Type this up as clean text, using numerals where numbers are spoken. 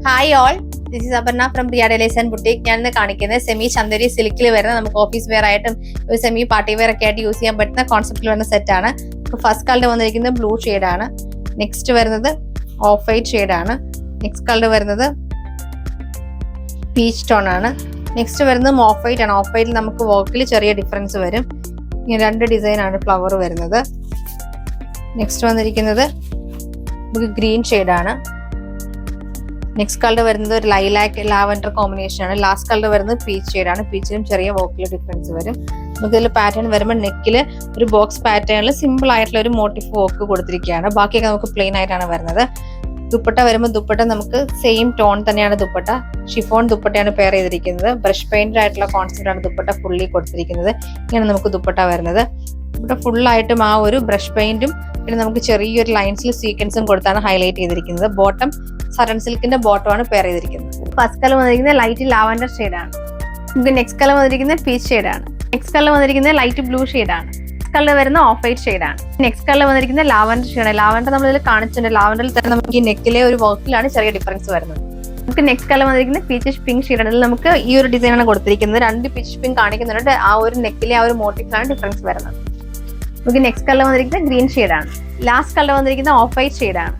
Hi all, this is Aparna from Priya delights and boutique. ഞാൻ ഇന്ന് കാണിക്കുന്നത് സെമി ചന്ദേരി സിൽക്കിൽ വരുന്ന നമുക്ക് ഓഫീസ് വെയർ ആയിട്ടും ഒരു സെമി പാർട്ടി വെയർ ഒക്കെ ആയിട്ട് യൂസ് ചെയ്യാൻ പറ്റുന്ന കോൺസെപ്റ്റിൽ വരുന്ന സെറ്റാണ്. ഫസ്റ്റ് കളർ വന്നിരിക്കുന്നത് ബ്ലൂ ഷെയ്ഡാണ്. നെക്സ്റ്റ് വരുന്നത് ഓഫ് വൈറ്റ് ഷെയ്ഡാണ്. നെക്സ്റ്റ് കളർ വരുന്നത് പീച്ച് ടോൺ ആണ്. നെക്സ്റ്റ് വരുന്നത് ഓഫ് വൈറ്റ് ആണ്. ഓഫ് വൈറ്റിൽ നമുക്ക് വർക്കിൽ ചെറിയ ഡിഫറൻസ് വരും. ഇങ്ങനെ രണ്ട് ഡിസൈൻ ആണ് ഫ്ലവർ വരുന്നത്. നെക്സ്റ്റ് വന്നിരിക്കുന്നത് ഗ്രീൻ ഷെയ്ഡാണ്. നെക്സ്റ്റ് കളർ വരുന്നത് ഒരു ലൈലാക്ക് ലാവൻഡർ കോമ്പിനേഷൻ ആണ്. ലാസ്റ്റ് കളർ വരുന്നത് പീച്ച് ഷെയ്ഡാണ്. പീച്ചിലും ചെറിയ വർക്കിൽ ഡിഫറൻസ് വരും. നമുക്ക് ഇതിൽ പാറ്റേൺ വരുമ്പോൾ നെക്കിൽ ഒരു ബോക്സ് പാറ്റേണിൽ സിമ്പിൾ ആയിട്ടുള്ള ഒരു മോട്ടീഫ് വർക്ക് കൊടുത്തിരിക്കുകയാണ്. ബാക്കിയൊക്കെ നമുക്ക് പ്ലെയിൻ ആയിട്ടാണ് വരുന്നത്. ദുപ്പട്ട വരുമ്പോൾ ദുപ്പട്ട നമുക്ക് സെയിം ടോൺ തന്നെയാണ് ദുപ്പട്ട. ഷിഫോൺ ദുപ്പട്ടയാണ് പെയർ ചെയ്തിരിക്കുന്നത്. ബ്രഷ് പെയിന്റഡ് ആയിട്ടുള്ള കോൺസെപ്റ്റ് ആണ് ദുപ്പട്ട ഫുള്ളി കൊടുത്തിരിക്കുന്നത്. ഇങ്ങനെ നമുക്ക് ദുപ്പട്ട വരുന്നത്. ദുപ്പട്ട ഫുള്ളായിട്ടും ആ ഒരു ബ്രഷ് പെയിന്റും പിന്നെ നമുക്ക് ചെറിയൊരു ലൈൻസിൽ സീക്വൻസും കൊടുത്താണ് ഹൈലൈറ്റ് ചെയ്തിരിക്കുന്നത്. ബോട്ടം സരൺ സിൽക്കിന്റെ ബോട്ടം ആണ് പെയർ ചെയ്തിരിക്കുന്നത്. ഫസ്റ്റ് കളർ വന്നിരിക്കുന്നത് ലൈറ്റ് ലാവൻഡർ ഷെയ്ഡാണ്. നമുക്ക് നെക്സ്റ്റ് കളർ വന്നിരിക്കുന്നത് പീച്ച് ഷെയ്ഡാണ്. നെക്സ്റ്റ് കളർ വന്നിരിക്കുന്നത് ലൈറ്റ് ബ്ലൂ ഷെയ്ഡാണ്. കളർ വരുന്ന ഓഫ് വൈറ്റ് ഷെയ്ഡാണ്. നെക്സ്റ്റ് കളർ വന്നിരിക്കുന്നത് ലാവൻഡർ ഷെയ്ഡാണ്. ലാവൻഡർ നമ്മൾ ഇതിൽ കാണിച്ചിട്ടുണ്ട്. ലാവൻഡറിൽ തന്നെ നമുക്ക് ഈ നെക്കിലെ ഒരു വർക്കിലാണ് ചെറിയ ഡിഫറൻസ് വരുന്നത്. നമുക്ക് നെക്സ്റ്റ് കളർ വന്നിരിക്കുന്നത് പീച്ച് പിങ്ക് ഷെയ്ഡാണ്. ഇതിൽ നമുക്ക് ഈ ഒരു ഡിസൈൻ ആണ് കൊടുത്തിരിക്കുന്നത്. രണ്ട് പീച്ച് പിങ്ക് കാണിക്കുന്നുണ്ട്. ആ ഒരു നെക്കിലെ ആ ഒരു മോട്ടീഫിലാണ് ഡിഫറൻസ് വരുന്നത്. നമുക്ക് നെക്സ്റ്റ് കളർ വന്നിരിക്കുന്നത് ഗ്രീൻ ഷെയ്ഡാണ്. ലാസ്റ്റ് കളർ വന്നിരിക്കുന്നത് ഓഫ് വൈറ്റ് ഷെയ്ഡാണ്.